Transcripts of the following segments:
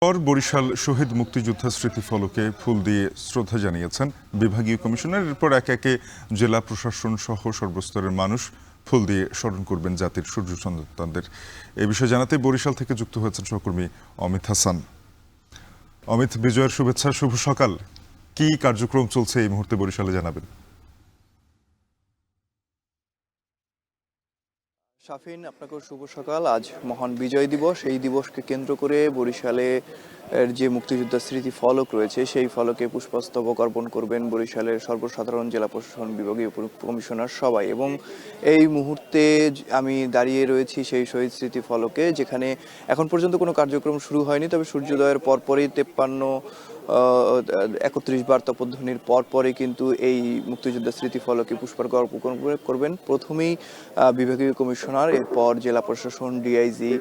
পর বরিশাল শহীদ মুক্তিযোদ্ধা স্মৃতি ফলকে ফুল দিয়ে শ্রদ্ধা জানিয়েছেন বিভাগীয় কমিশনার। এরপর একে একে জেলা প্রশাসন সহ সর্বস্তরের মানুষ ফুল দিয়ে স্মরণ করবেন জাতির সূর্য সন্তানদের। এ বিষয়ে জানাতে বরিশাল থেকে যুক্ত হয়েছেন সহকর্মী অমিত হাসান। অমিত, বিজয়ের শুভেচ্ছা, শুভ সকাল। কি কার্যক্রম চলছে এই মুহূর্তে বরিশালে জানাবেন। শাফিন, আপনাকেও শুভ সকাল। আজ মহান বিজয় দিবস। এই দিবসকে কেন্দ্র করে বরিশালে যে মুক্তিযোদ্ধা স্মৃতি ফলক রয়েছে সেই ফলকে পুষ্পস্তবক অর্পণ করবেন বরিশালের সর্বসাধারণ জেলা প্রশাসন বিভাগীয় কমিশনার সবাই। এবং এই মুহূর্তে আমি দাঁড়িয়ে রয়েছি সেই শহীদ স্মৃতি ফলকে, যেখানে এখন পর্যন্ত কোনো কার্যক্রম শুরু হয়নি, তবে সূর্যোদয়ের পরপরই 31 বার তপধ্বনির পরপরই কিন্তু এই মুক্তিযোদ্ধা স্মৃতি ফলকে পুষ্পার্ঘ্য অর্পণ করবেন প্রথমেই বিভাগীয় কমিশনার, এরপর জেলা প্রশাসন, ডিআইজি,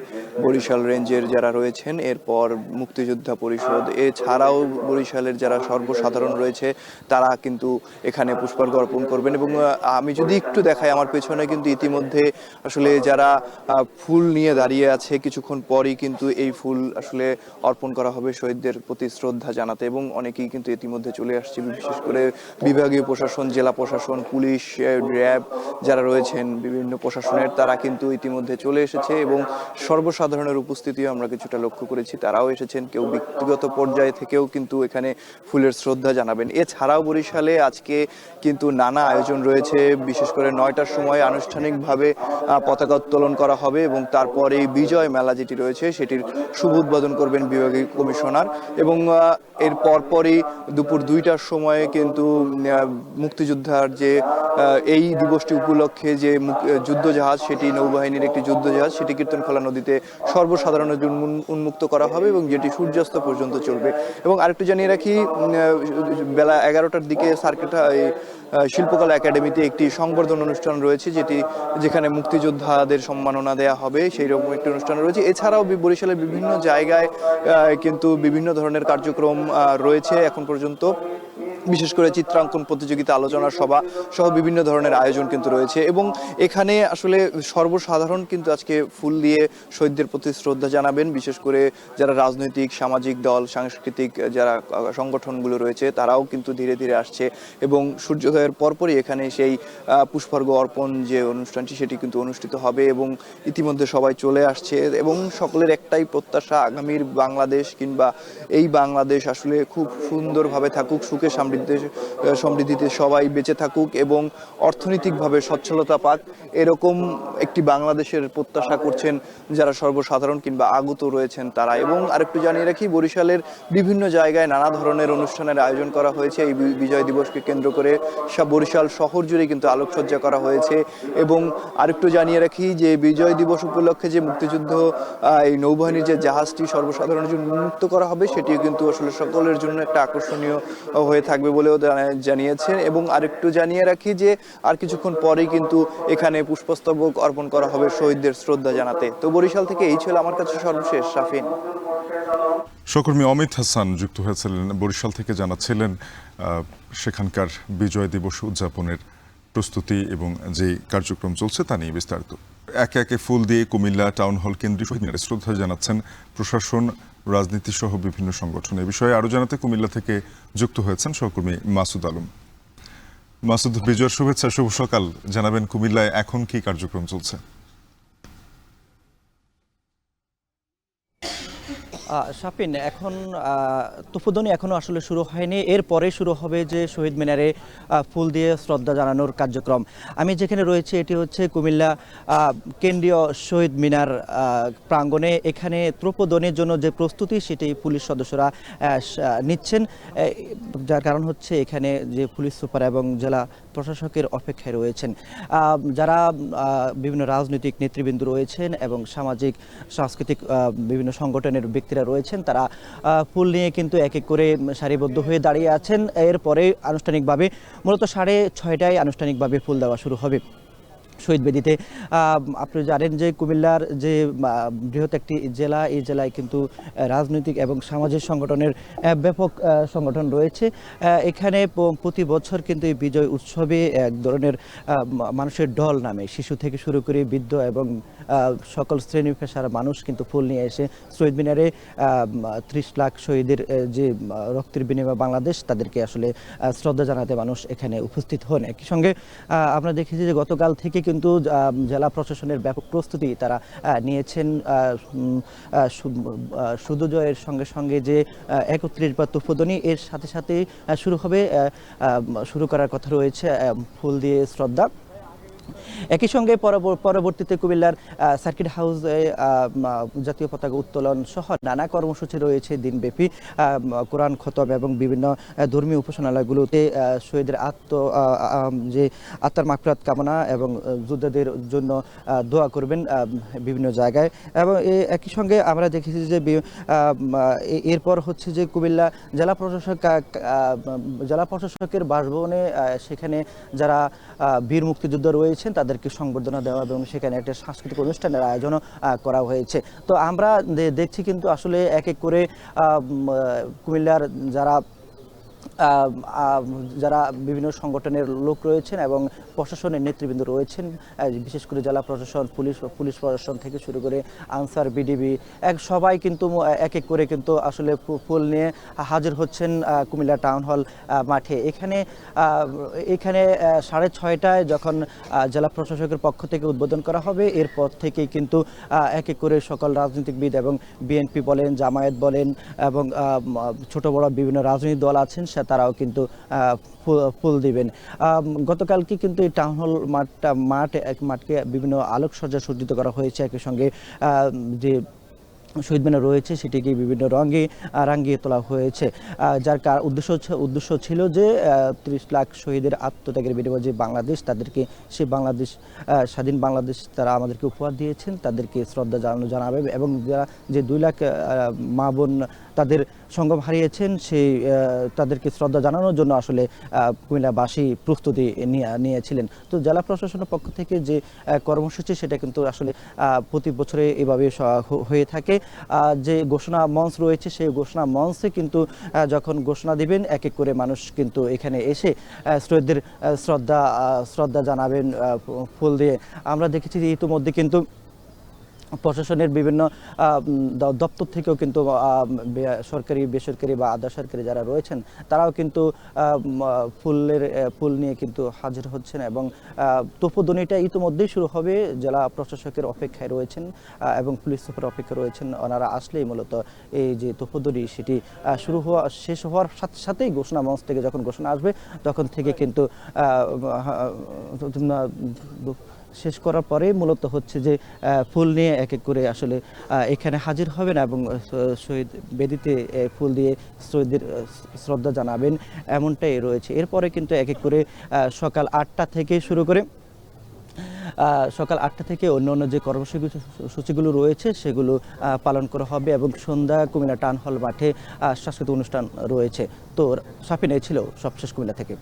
বরিশাল রেঞ্জের যারা রয়েছেন, এরপর মুক্তিযোদ্ধা পরিষদ, এছাড়াও বরিশালের যারা সর্বসাধারণ রয়েছে তারা কিন্তু এখানে পুষ্পার্ঘ্য অর্পণ করবেন। এবং আমি যদি একটু দেখাই, আমার পেছনে কিন্তু ইতিমধ্যে আসলে যারা ফুল নিয়ে দাঁড়িয়ে আছে, কিছুক্ষণ পরই কিন্তু এই ফুল আসলে অর্পণ করা হবে শহীদদের প্রতি শ্রদ্ধা জানাতে। এবং অনেকেই কিন্তু ইতিমধ্যে চলে আসছে, বিশেষ করে বিভাগীয় প্রশাসন, জেলা প্রশাসন, পুলিশ, র্যাব যারা রয়েছেন বিভিন্ন প্রশাসনের, তারা কিন্তু ইতিমধ্যে চলে এসেছে। এবং সর্বসাধারণের উপস্থিতিও আমরা কিছুটা লক্ষ্য করেছি, তারাও এসেছেন। কেউ ব্যক্তিগত পর্যায়ে থেকেও কিন্তু এখানে ফুলের শ্রদ্ধা জানাবেন। এছাড়াও বরিশালে আজকে কিন্তু নানা আয়োজন রয়েছে। বিশেষ করে 9টার সময় আনুষ্ঠানিকভাবে পতাকা উত্তোলন করা হবে এবং তারপরে বিজয় মেলা যেটি রয়েছে সেটির শুভ উদ্বোধন করবেন বিভাগীয় কমিশনার। এবং এর পরপরই দুপুর 2টার সময়ে কিন্তু মুক্তিযোদ্ধার যে এই দিবসটি উপলক্ষে যে যুদ্ধজাহাজ, সেটি নৌবাহিনীর একটি যুদ্ধজাহাজ, সেটি কীর্তনখোলা নদীতে সর্বসাধারণের জন্য উন্মুক্ত করা হবে এবং যেটি সূর্যাস্ত পর্যন্ত চলবে। এবং আরেকটু জানিয়ে রাখি, বেলা 11টার দিকে শিল্পকলা একাডেমিতে একটি সংবর্ধনা অনুষ্ঠান রয়েছে, যেখানে মুক্তিযোদ্ধাদের সম্মাননা দেয়া হবে, সেই রকম একটি অনুষ্ঠান রয়েছে। এছাড়াও বরিশালের বিভিন্ন জায়গায় কিন্তু বিভিন্ন ধরনের কার্যক্রম রয়েছে এখন পর্যন্ত। বিশেষ করে চিত্রাঙ্কন প্রতিযোগিতা, আলোচনা সভা সহ বিভিন্ন ধরনের আয়োজন কিন্তু রয়েছে। এবং এখানে আসলে সর্বসাধারণ কিন্তু আজকে ফুল দিয়ে শহীদদের প্রতি শ্রদ্ধা জানাবেন। বিশেষ করে যারা রাজনৈতিক, সামাজিক দল, সাংস্কৃতিক যারা সংগঠনগুলো রয়েছে তারাও কিন্তু ধীরে ধীরে আসছে। এবং সূর্যোদয়ের পরপরই এখানে সেই পুষ্পার্ঘ্য অর্পণ যে অনুষ্ঠানটি সেটি কিন্তু অনুষ্ঠিত হবে। এবং ইতিমধ্যে সবাই চলে আসছে এবং সকলের একটাই প্রত্যাশা, আগামীর বাংলাদেশ কিংবা এই বাংলাদেশ আসলে খুব সুন্দরভাবে থাকুক, সুখে সমৃদ্ধিতে সবাই বেঁচে থাকুক এবং অর্থনৈতিকভাবে সচ্ছলতা পাক, এরকম একটি বাংলাদেশের প্রত্যাশা করছেন যারা সর্বসাধারণ কিংবা আগত রয়েছেন তারা। এবং আরেকটু জানিয়ে রাখি, বরিশালের বিভিন্ন জায়গায় নানা ধরনের অনুষ্ঠানের আয়োজন করা হয়েছে এই বিজয় দিবসকে কেন্দ্র করে। বরিশাল শহর জুড়ে কিন্তু আলোকসজ্জা করা হয়েছে। এবং আরেকটু জানিয়ে রাখি যে বিজয় দিবস উপলক্ষে যে মুক্তিযুদ্ধ এই নৌবাহিনীর যে জাহাজটি সর্বসাধারণের জন্য উন্মুক্ত করা হবে, সেটিও কিন্তু আসলে সকলের জন্য একটা আকর্ষণীয় হয়ে থাকবে বলেও জানিয়েছেন। এবং আরেকটু জানিয়ে রাখি যে আর কিছুক্ষণ পরেই কিন্তু এখানে পুষ্পস্তবক অর্পণ করা হবে শহীদদের শ্রদ্ধা জানাতে। তো বরিশাল থেকে এই ছিল আমার কাছে সর্বশেষ। শাফিন। সহকর্মী অমিত হাসান যুক্ত হয়েছিলেন বরিশাল থেকে, জানাচ্ছিলেন সেখানকার বিজয় দিবস উদযাপনের প্রস্তুতি এবং যে কার্যক্রম চলছে তা নিয়ে বিস্তারিত। একে একে ফুল দিয়ে কুমিল্লা টাউন হল কেন্দ্রীয় শহীদ মিনারে শ্রদ্ধা জানাচ্ছেন প্রশাসন, রাজনীতি সহ বিভিন্ন সংগঠন। এ বিষয়ে আরো জানাতে কুমিল্লা থেকে যুক্ত হয়েছেন সহকর্মী মাসুদ আলম। মাসুদ, বিজয়ের শুভেচ্ছা, শুভ সকাল। জানাবেন কুমিল্লায় এখন কি কার্যক্রম চলছে? শাফিন, এখন তুফুদনি এখনো আসলে শুরু হয়নি। এরপরে শুরু হবে যে শহীদ মিনারে ফুল দিয়ে শ্রদ্ধা জানানোর কার্যক্রম। আমি যেখানে রয়েছে এটি হচ্ছে কুমিল্লা কেন্দ্রীয় শহীদ মিনার প্রাঙ্গণে। এখানে তুফুদনির জন্য যে প্রস্তুতি সেটি পুলিশ সদস্যরা নিচ্ছেন, যার কারণ হচ্ছে এখানে যে পুলিশ সুপার এবং জেলা প্রশাসকের অপেক্ষায় রয়েছেন। যারা বিভিন্ন রাজনৈতিক নেতৃবৃন্দ রয়েছেন এবং সামাজিক সাংস্কৃতিক বিভিন্ন সংগঠনের ব্যক্তিরা রয়েছেন, তারা ফুল নিয়ে কিন্তু এক এক করে সারিবদ্ধ হয়ে দাঁড়িয়ে আছেন। এরপরে আনুষ্ঠানিকভাবে মূলত 6:30টায় আনুষ্ঠানিকভাবে ফুল দেওয়া শুরু হবে। শহীদ বেদিতে। আপনি জানেন যে কুমিল্লার যে বৃহৎ একটি জেলা, এই জেলায় কিন্তু রাজনৈতিক এবং সামাজিক সংগঠনের ব্যাপক সংগঠন রয়েছে। এখানে প্রতি বছর কিন্তু এই বিজয় উৎসবে এক ধরনের মানুষের ঢল নামে, শিশু থেকে শুরু করে বৃদ্ধ এবং সকল শ্রেণী পেশার মানুষ কিন্তু ফুল নিয়ে এসে শহীদ মিনারে 30 লাখ শহীদের যে রক্তের বিনিময়ে বাংলাদেশ, তাদেরকে আসলে শ্রদ্ধা জানাতে মানুষ এখানে উপস্থিত হন। একই সঙ্গে আমরা দেখেছি যে গতকাল থেকে কিন্তু জেলা প্রশাসনের ব্যাপক প্রস্তুতি তারা নিয়েছেন। সূর্যোদয়ের সঙ্গে সঙ্গে যে 31 বার তুফোদনি, এর সাথে সাথে শুরু করার কথা রয়েছে ফুল দিয়ে শ্রদ্ধা। একই সঙ্গে পরবর্তীতে কুমিল্লার সার্কিট হাউসে জাতীয় পতাকা উত্তোলন সহ নানা কর্মসূচি রয়েছে দিনব্যাপী। কোরআন খতম এবং বিভিন্ন ধর্মীয় উপাসনালয়গুলোতে শহীদের যে আত্মার মাগফিরাত কামনা এবং যোদ্ধাদের জন্য দোয়া করবেন বিভিন্ন জায়গায়। এবং একই সঙ্গে আমরা দেখেছি যে এরপর হচ্ছে যে কুমিল্লা জেলা প্রশাসকের বাসভবনে সেখানে যারা বীর মুক্তিযোদ্ধা রয়েছে তাদেরকে সংবর্ধনা দেওয়া এবং সেখানে একটা সাংস্কৃতিক অনুষ্ঠানের আয়োজনও করা হয়েছে। তো আমরা দেখছি কিন্তু আসলে এক এক করে কুমিল্লার যারা বিভিন্ন সংগঠনের লোক রয়েছেন এবং প্রশাসনের নেতৃবৃন্দ রয়েছেন, বিশেষ করে জেলা প্রশাসন, পুলিশ প্রশাসন থেকে শুরু করে আনসার, বিডিবি, সবাই কিন্তু এক এক করে কিন্তু আসলে ফুল নিয়ে হাজির হচ্ছেন কুমিল্লা টাউন হল মাঠে। এখানে 6:30টায় যখন জেলা প্রশাসকের পক্ষ থেকে উদ্বোধন করা হবে, এরপর থেকেই কিন্তু এক এক করে সকল রাজনীতিবিদ এবং বিএনপি বলেন, জামায়াত বলেন এবং ছোট বড় বিভিন্ন রাজনৈতিক দল আছেন, তারাও কিন্তু ফুল দিবেন। গতকালকে কিন্তু এই টাউন হল মাঠকে বিভিন্ন আলোকসজ্জা সজ্জিত করা হয়েছে। একই সঙ্গে যে শহীদ মিনার রয়েছে সেটিকে বিভিন্ন রঙে রাঙিয়ে তোলা হয়েছে, যার উদ্দেশ্য ছিল যে 30 লাখ শহীদের আত্মত্যাগের বিনিময়ে যে বাংলাদেশ, তাদেরকে সেই বাংলাদেশ, স্বাধীন বাংলাদেশ তারা আমাদেরকে উপহার দিয়েছেন, তাদেরকে শ্রদ্ধা জানাবে এবং যে 2 লাখ মা বোন তাদের সঙ্গম হারিয়েছেন, তাদেরকে শ্রদ্ধা জানানোর জন্য আসলে কুমিল্লাবাসী প্রস্তুতি নিয়েছিলেন। তো জেলা প্রশাসনের পক্ষ থেকে যে কর্মসূচি, সেটা কিন্তু আসলে প্রতি বছরে এভাবে হয়ে থাকে। যে ঘোষণা মঞ্চ রয়েছে, সেই ঘোষণা মঞ্চে কিন্তু যখন ঘোষণা দিবেন, এক এক করে মানুষ কিন্তু এখানে এসে শহীদদের শ্রদ্ধা জানাবেন ফুল দিয়ে। আমরা দেখেছি যে ইতিমধ্যে কিন্তু প্রশাসনের বিভিন্ন দপ্তর থেকেও কিন্তু সরকারি, বেসরকারি বা আধা সরকারি যারা রয়েছেন, তারাও কিন্তু ফুল নিয়ে কিন্তু হাজির হচ্ছেন এবং তোপধ্বনিটা ইতিমধ্যেই শুরু হবে। জেলা প্রশাসকের অপেক্ষায় রয়েছেন এবং পুলিশ সুপার অপেক্ষায় রয়েছেন। ওনারা আসলেই মূলত এই যে তোপধ্বনি, সেটি শেষ হওয়ার সাথে সাথেই ঘোষণা মঞ্চ থেকে যখন ঘোষণা আসবে, তখন থেকে কিন্তু শেষ করার পরে মূলত হচ্ছে যে ফুল নিয়ে এক এক করে আসলে এখানে হাজির হবেন এবং শহীদ বেদিতে ফুল দিয়ে শহীদদের শ্রদ্ধা জানাবেন, এমনটাই রয়েছে। এরপরে কিন্তু এক এক করে সকাল 8টা থেকে শুরু করে অন্য যে কর্মসূচিগুলো রয়েছে সেগুলো পালন করা হবে এবং সন্ধ্যা কুমিল্লা টাউন হল মাঠে সাংস্কৃতিক অনুষ্ঠান রয়েছে। তো সাফিন, এই ছিল সবশেষ কুমিল্লা থেকে।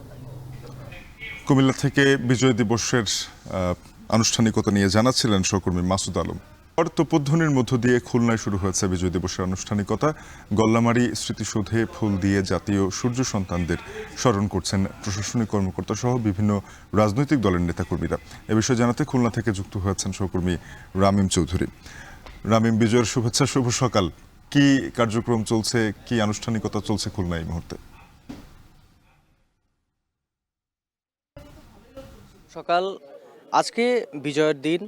কুমিল্লা থেকে বিজয় দিবসের আনুষ্ঠানিকতা নিয়ে জানাচ্ছিলেন সহকর্মী মাসুদ আলম। তোপধ্বনির মধ্য দিয়ে খুলনায় শুরু হয়েছে বিজয় দিবসের আনুষ্ঠানিকতা। গল্লামারী স্মৃতিসৌধে ফুল দিয়ে জাতীয় সূর্য সন্তানদের স্মরণ করছেন প্রশাসনিক কর্মকর্তা সহ বিভিন্ন রাজনৈতিক দলের নেতাকর্মীরা। এ বিষয়ে জানাতে খুলনা থেকে যুক্ত হয়েছেন সহকর্মী রামিম চৌধুরী। রামিম, বিজয়ের শুভেচ্ছা, শুভ সকাল। কি কার্যক্রম চলছে, কি আনুষ্ঠানিকতা চলছে খুলনা এই মুহূর্তে? সকাল, আজকে বিজয়ের দিন,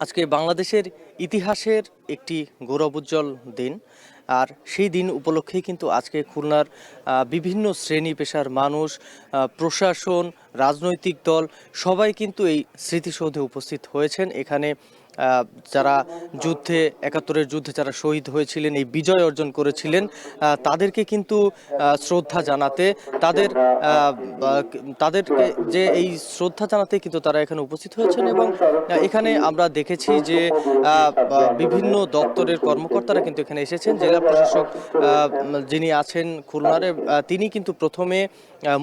আজকে বাংলাদেশের ইতিহাসের একটি গৌরবোজ্জ্বল দিন। আর সেই দিন উপলক্ষেই কিন্তু আজকে খুলনার বিভিন্ন শ্রেণী পেশার মানুষ, প্রশাসন, রাজনৈতিক দল সবাই কিন্তু এই স্মৃতিসৌধে উপস্থিত হয়েছেন। এখানে যারা যুদ্ধে ৭১-এর যুদ্ধে যারা শহীদ হয়েছিলেন, এই বিজয় অর্জন করেছিলেন, তাদেরকে কিন্তু শ্রদ্ধা জানাতে, তাদেরকে যে এই শ্রদ্ধা জানাতে কিন্তু তারা এখানে উপস্থিত হয়েছেন। এবং এখানে আমরা দেখেছি যে বিভিন্ন দপ্তরের কর্মকর্তারা কিন্তু এখানে এসেছেন। জেলা প্রশাসক যিনি আছেন খুলনার, তিনি কিন্তু প্রথমে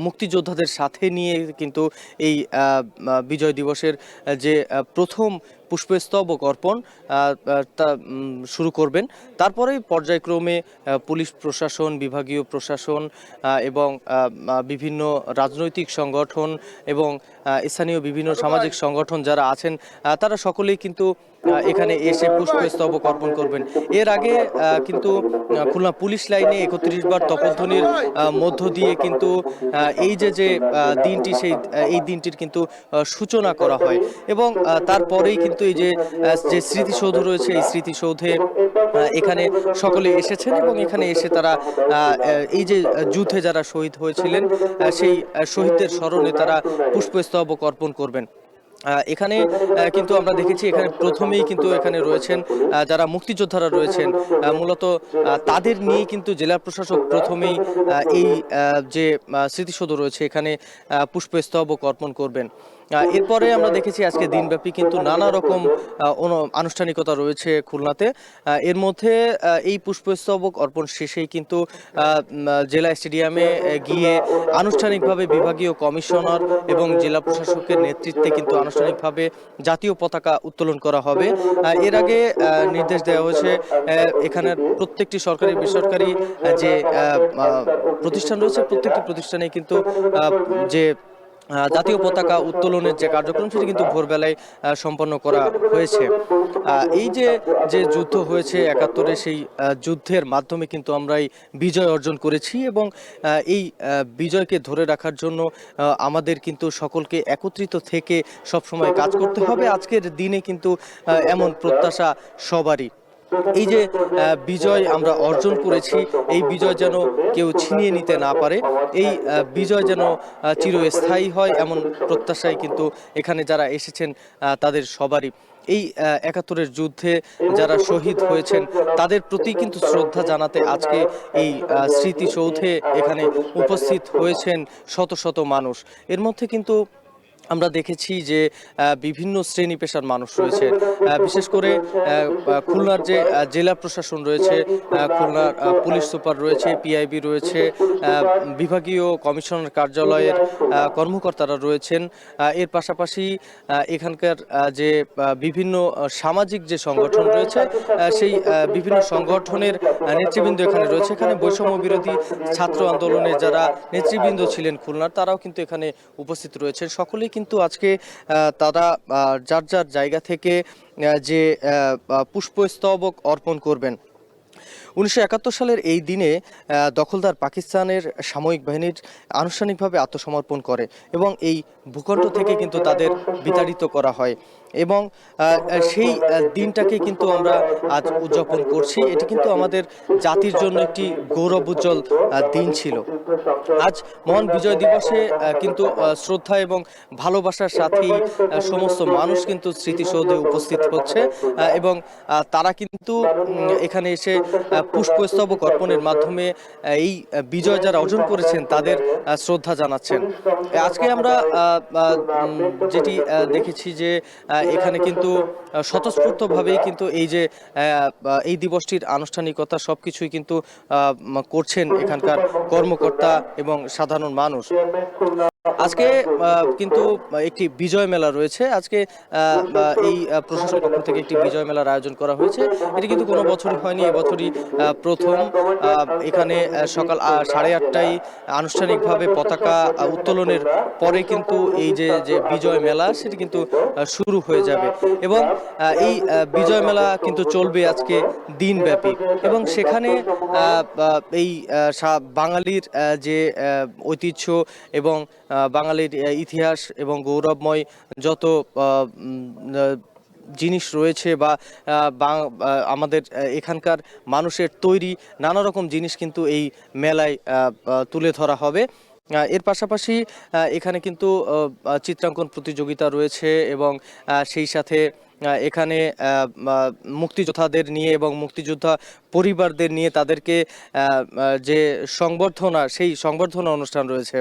মুক্তিযোদ্ধাদের সাথে নিয়ে কিন্তু এই বিজয় দিবসের যে প্রথম পুষ্পস্তবক অর্পণ তা শুরু করবেন। তারপরেই পর্যায়ক্রমে পুলিশ প্রশাসন, বিভাগীয় প্রশাসন এবং বিভিন্ন রাজনৈতিক সংগঠন এবং স্থানীয় বিভিন্ন সামাজিক সংগঠন যারা আছেন, তারা সকলেই কিন্তু এখানে এসে পুষ্পস্তবক অর্পণ করবেন। এর আগে কিন্তু খুলনা পুলিশ লাইনে ৩১ বার তপধ্বনির মধ্য দিয়ে কিন্তু এই যে দিনটি, এই দিনটির কিন্তু সূচনা করা হয়। এবং তারপরেই কিন্তু এই যে স্মৃতিসৌধ রয়েছে, এই স্মৃতিসৌধে এখানে সকলে এসেছেন এবং এখানে এসে তারা এই যে যুদ্ধে যারা শহীদ হয়েছিলেন, সেই শহীদদের স্মরণে তারা পুষ্পস্তবক অর্পণ করবেন। এখানে কিন্তু আমরা দেখেছি এখানে প্রথমেই কিন্তু এখানে রয়েছেন যারা মুক্তিযোদ্ধারা রয়েছেন, মূলত তাদের নিয়ে কিন্তু জেলা প্রশাসক প্রথমেই এই যে স্মৃতিসৌধ রয়েছে এখানে পুষ্পস্তবক অর্পণ করবেন। এরপরে আমরা দেখেছি আজকে দিনব্যাপী কিন্তু নানা রকম আনুষ্ঠানিকতা রয়েছে খুলনাতে। এর মধ্যে এই পুষ্পস্তবক অর্পণ শেষেই কিন্তু জেলা স্টেডিয়ামে গিয়ে আনুষ্ঠানিকভাবে বিভাগীয় কমিশনার এবং জেলা প্রশাসকের নেতৃত্বে কিন্তু আনুষ্ঠানিকভাবে জাতীয় পতাকা উত্তোলন করা হবে। এর আগে নির্দেশ দেওয়া হয়েছে এখানের প্রত্যেকটি সরকারি বেসরকারি যে প্রতিষ্ঠান রয়েছে, প্রত্যেকটি প্রতিষ্ঠানে কিন্তু যে জাতীয় পতাকা উত্তোলনের যে কার্যক্রম সেটি কিন্তু ভোরবেলায় সম্পন্ন করা হয়েছে। এই যে যুদ্ধ হয়েছে ৭১-এ, সেই যুদ্ধের মাধ্যমে কিন্তু আমরা এই বিজয় অর্জন করেছি এবং এই বিজয়কে ধরে রাখার জন্য আমাদের কিন্তু সকলকে একত্রিত থেকে সবসময় কাজ করতে হবে। আজকের দিনে কিন্তু এমন প্রত্যাশা সবারই। এই যে বিজয় আমরা অর্জন করেছি, এই বিজয় যেন কেউ ছিনিয়ে নিতে না পারে, এই বিজয় যেন চিরস্থায়ী হয়, এমন প্রত্যাশাই কিন্তু এখানে যারা এসেছেন তাদের সবারই। এই ৭১-এর যুদ্ধে যারা শহীদ হয়েছেন তাদের প্রতি কিন্তু শ্রদ্ধা জানাতে আজকে এই স্মৃতিসৌধে এখানে উপস্থিত হয়েছেন শত শত মানুষ। এর মধ্যে কিন্তু আমরা দেখেছি যে বিভিন্ন শ্রেণী পেশার মানুষ রয়েছে, বিশেষ করে খুলনার যে জেলা প্রশাসন রয়েছে, খুলনার পুলিশ সুপার রয়েছে, পিআইবি রয়েছে, বিভাগীয় কমিশনার কার্যালয়ের কর্মকর্তারা রয়েছেন। এর পাশাপাশি এখানকার যে বিভিন্ন সামাজিক যে সংগঠন রয়েছে, সেই বিভিন্ন সংগঠনের নেতৃবৃন্দ এখানে রয়েছে। এখানে বৈষম্য বিরোধী ছাত্র আন্দোলনের যারা নেতৃবৃন্দ ছিলেন খুলনার, তারাও কিন্তু এখানে উপস্থিত রয়েছেন। সকলেই কিন্তু আজকে তারা যার যার জায়গা থেকে যে পুষ্পস্তবক অর্পণ করবেন। ১৯৭১ সালের এই দিনে দখলদার পাকিস্তানের সামরিক বাহিনীর আনুষ্ঠানিকভাবে আত্মসমর্পণ করে এবং এই ভূখণ্ড থেকে কিন্তু তাদের বিতাড়িত করা হয় এবং সেই দিনটাকে কিন্তু আমরা আজ উদযাপন করছি। এটি কিন্তু আমাদের জাতির জন্য একটি গৌরব উজ্জ্বল দিন ছিল। আজ মহান বিজয় দিবসে কিন্তু শ্রদ্ধা এবং ভালোবাসার সাথেই সমস্ত মানুষ কিন্তু স্মৃতিসৌধে উপস্থিত হচ্ছে এবং তারা কিন্তু এখানে এসে পুষ্পস্তবক অর্পণের মাধ্যমে এই বিজয় যারা অর্জন করেছেন তাদের শ্রদ্ধা জানাচ্ছেন। আজকে আমরা যেটি দেখেছি যে এখানে কিন্তু স্বতঃস্ফূর্তভাবেই কিন্তু এই দিবসটির আনুষ্ঠানিকতা সবকিছুই কিন্তু করছেন এখানকার কর্মকর্তা এবং সাধারণ মানুষ। আজকে কিন্তু একটি বিজয় মেলা রয়েছে। আজকে এই প্রশাসন পক্ষ থেকে একটি বিজয় মেলার আয়োজন করা হয়েছে। এটি কিন্তু কোনো বছরই হয়নি, এবছরই প্রথম। এখানে সকাল 8:30টায় আনুষ্ঠানিকভাবে পতাকা উত্তোলনের পরে কিন্তু এই যে বিজয় মেলা সেটি কিন্তু শুরু হয়ে যাবে এবং এই বিজয় মেলা কিন্তু চলবে আজকে দিনব্যাপী এবং সেখানে এই বাঙালির যে ঐতিহ্য এবং বাঙালির ইতিহাস এবং গৌরবময় যত জিনিস রয়েছে বা আমাদের এখানকার মানুষের তৈরি নানা রকম জিনিস কিন্তু এই মেলায় তুলে ধরা হবে। এর পাশাপাশি এখানে কিন্তু চিত্রাঙ্কন প্রতিযোগিতা রয়েছে এবং সেই সাথে এখানে মুক্তিযোদ্ধাদের নিয়ে এবং মুক্তিযোদ্ধা পরিবারদের নিয়ে তাদেরকে যে সংবর্ধনা, সেই সংবর্ধনা অনুষ্ঠান রয়েছে।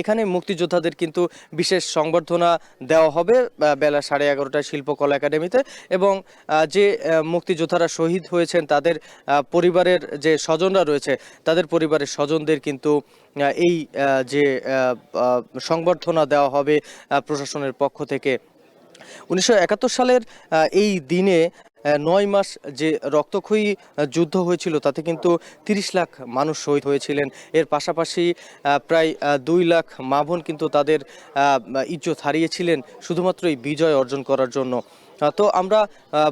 এখানে মুক্তিযোদ্ধাদের কিন্তু বিশেষ সংবর্ধনা দেওয়া হবে বেলা 11:30টায় শিল্পকলা একাডেমিতে, এবং যে মুক্তিযোদ্ধারা শহীদ হয়েছেন তাদের পরিবারের যে স্বজনরা রয়েছে তাদের পরিবারের স্বজনদের কিন্তু এই যে সংবর্ধনা দেওয়া হবে প্রশাসনের পক্ষ থেকে। 1971 সালের এই দিনে 9 মাস যে রক্তক্ষয়ী যুদ্ধ হয়েছিল তাতে কিন্তু 30 লাখ মানুষ শহীদ হয়েছিলেন। এর পাশাপাশি প্রায় 2 লাখ মা বোন কিন্তু তাদের ইজ্জত হারিয়েছিলেন শুধুমাত্র এই বিজয় অর্জন করার জন্য। তো আমরা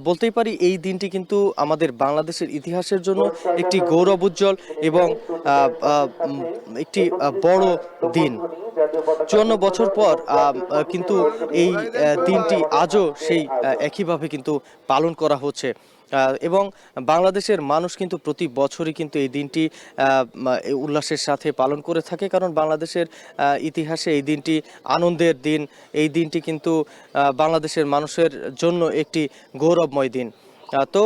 বলতেই পারি এই দিনটি কিন্তু আমাদের বাংলাদেশের ইতিহাসের জন্য একটি গৌরব উজ্জ্বল এবং একটি বড় দিন। 54 বছর পর কিন্তু এই দিনটি আজও সেই একইভাবে কিন্তু পালন করা হচ্ছে, এবং বাংলাদেশের মানুষ কিন্তু প্রতি বছরই কিন্তু এই দিনটি উল্লাসের সাথে পালন করে থাকে, কারণ বাংলাদেশের ইতিহাসে এই দিনটি আনন্দের দিন। এই দিনটি কিন্তু বাংলাদেশের মানুষের জন্য একটি গৌরবময় দিন। তো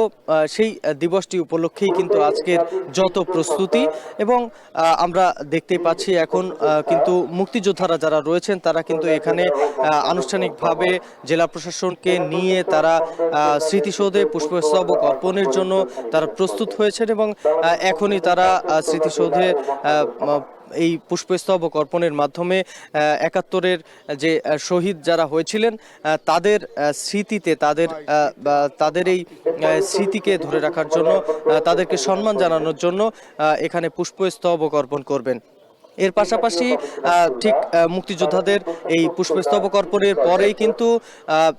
সেই দিবসটি উপলক্ষেই কিন্তু আজকের যত প্রস্তুতি, এবং আমরা দেখতেই পাচ্ছি এখন কিন্তু মুক্তিযোদ্ধারা যারা রয়েছেন তারা কিন্তু এখানে আনুষ্ঠানিকভাবে জেলা প্রশাসনকে নিয়ে তারা স্মৃতিসৌধে পুষ্পস্তবক অর্পণের জন্য তারা প্রস্তুত হয়েছেন, এবং এখনই তারা স্মৃতিসৌধে এই পুষ্পস্তবক অর্পণের মাধ্যমে 71-এর যে শহীদ যারা হয়েছিলেন তাদের স্মৃতিতে তাদের এই স্মৃতিকে ধরে রাখার জন্য, তাদেরকে সম্মান জানানোর জন্য এখানে পুষ্পস্তবক অর্পণ করবেন। এর পাশাপাশি ঠিক মুক্তিযোদ্ধাদের এই পুষ্পস্তবক অর্পণের পরেই কিন্তু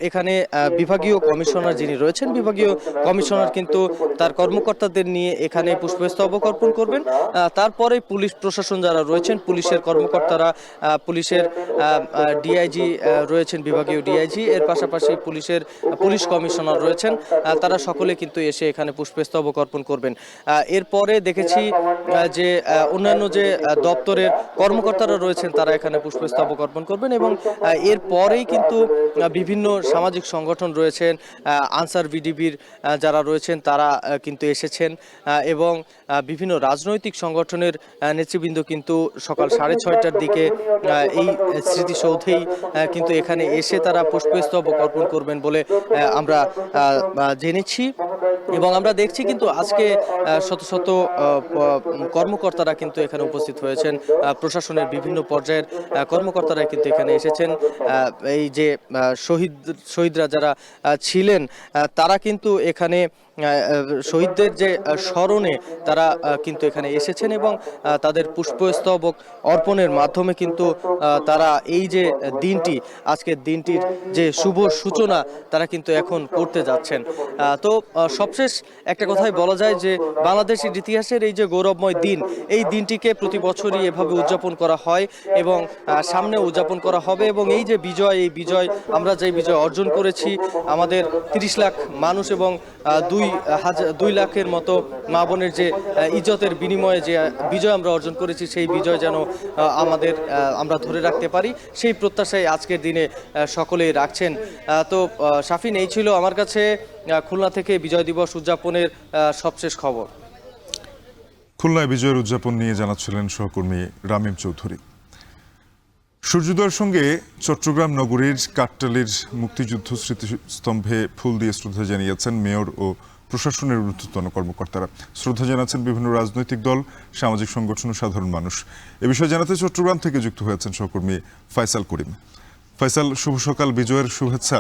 এখানে বিভাগীয় কমিশনার যিনি রয়েছেন, বিভাগীয় কমিশনার কিন্তু তার কর্মকর্তাদের নিয়ে এখানে পুষ্পস্তবক অর্পণ করবেন। তারপরে পুলিশ প্রশাসন যারা রয়েছেন, পুলিশের কর্মকর্তারা, পুলিশের ডিআইজি রয়েছেন, বিভাগীয় ডিআইজি, এর পাশাপাশি পুলিশ কমিশনার রয়েছেন, তারা সকলে কিন্তু এসে এখানে পুষ্পস্তবক অর্পণ করবেন। এরপরে দেখেছি যে অন্যান্য যে দপ্তরের কর্মকর্তারা রয়েছেন তারা এখানে পুষ্পস্তবক অর্পণ করবেন, এবং এরপরেই কিন্তু বিভিন্ন সামাজিক সংগঠন রয়েছেন, আনসার ভিডিপির যারা রয়েছেন তারা কিন্তু এসেছেন, এবং বিভিন্ন রাজনৈতিক সংগঠনের নেতৃবৃন্দ কিন্তু সকাল 6:30টার দিকে এই স্মৃতিসৌধেই কিন্তু এখানে এসে তারা পুষ্পস্তবক অর্পণ করবেন বলে আমরা জেনেছি। এবং আমরা দেখছি কিন্তু আজকে শত শত কর্মকর্তারা কিন্তু এখানে উপস্থিত হয়েছেন, প্রশাসনের বিভিন্ন পর্যায়ের কর্মকর্তারা কিন্তু এখানে এসেছেন। এই যে শহীদরা যারা ছিলেন তারা কিন্তু এখানে শহীদদের যে স্মরণে তারা কিন্তু এখানে এসেছেন, এবং তাদের পুষ্পস্তবক অর্পণের মাধ্যমে কিন্তু তারা এই যে দিনটি, আজকের দিনটির যে শুভ সূচনা তারা কিন্তু এখন করতে যাচ্ছেন। তো সবশেষ একটা কথাই বলা যায় যে বাংলাদেশের ইতিহাসের এই যে গৌরবময় দিন, এই দিনটিকে প্রতি বছরই এভাবে উদযাপন করা হয় এবং সামনে উদযাপন করা হবে, এবং এই যে বিজয়, এই বিজয় আমরা যে বিজয় অর্জন করেছি, আমাদের 30 লাখ মানুষ এবং 2 লাখের মতো মা বোনের যে ইজ্জতের বিনিময়ে যে বিজয় আমরা অর্জন করেছি, সেই বিজয় যেন আমরা ধরে রাখতে পারি, সেই প্রত্যাশায় আজকের দিনে সকলেই রাখছেন। তো শাফিন, এই ছিল আমার কাছে খুলনা থেকে বিজয় দিবস উদযাপনের সবশেষ খবর। খুলনায় বিজয়ের উদযাপন নিয়ে জানাচ্ছিলেন সহকর্মী রামিম চৌধুরী। সূর্যোদয়ের সঙ্গে চট্টগ্রাম নগরীর কাট্টালীর মুক্তিযুদ্ধ স্মৃতিস্তম্ভে ফুল দিয়ে শ্রদ্ধা জানিয়েছেন মেয়র ও প্রশাসনের ঊর্ধ্বতন কর্মকর্তারা। শ্রদ্ধা জানাচ্ছেন বিভিন্ন রাজনৈতিক দল, সামাজিক সংগঠন ও সাধারণ মানুষ। এ বিষয়ে জানাতে চট্টগ্রাম থেকে যুক্ত হয়েছেন সহকর্মী ফাইসাল করিম। ফাইসাল, শুভ সকাল, বিজয়ের শুভেচ্ছা।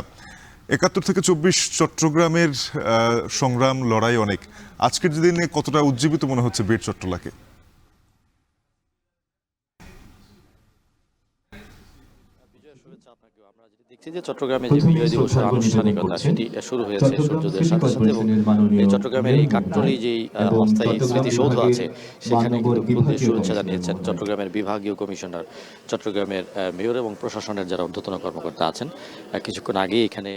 71 থেকে 24 চট্টগ্রামের সংগ্রাম, লড়াই অনেক। আজকের দিনে কতটা উজ্জীবিত মনে হচ্ছে বীর চট্টলাকে? দেখছি যে চট্টগ্রামে যে বিজয় দিবসের আনুষ্ঠানিকতা সেটি শুরু হয়েছে সূর্যোদয়ের সাথে সাথে, এবং চট্টগ্রামের এই কাকটলি যেই অস্থায়ী স্মৃতিসৌধ আছে সেখানে কিন্তু ফুল দিয়ে শুভেচ্ছা জানিয়েছেন চট্টগ্রামের বিভাগীয় কমিশনার, চট্টগ্রামের মেয়র এবং প্রশাসনের যারা ঊর্ধ্বতন কর্মকর্তা আছেন। কিছুক্ষণ আগে এখানে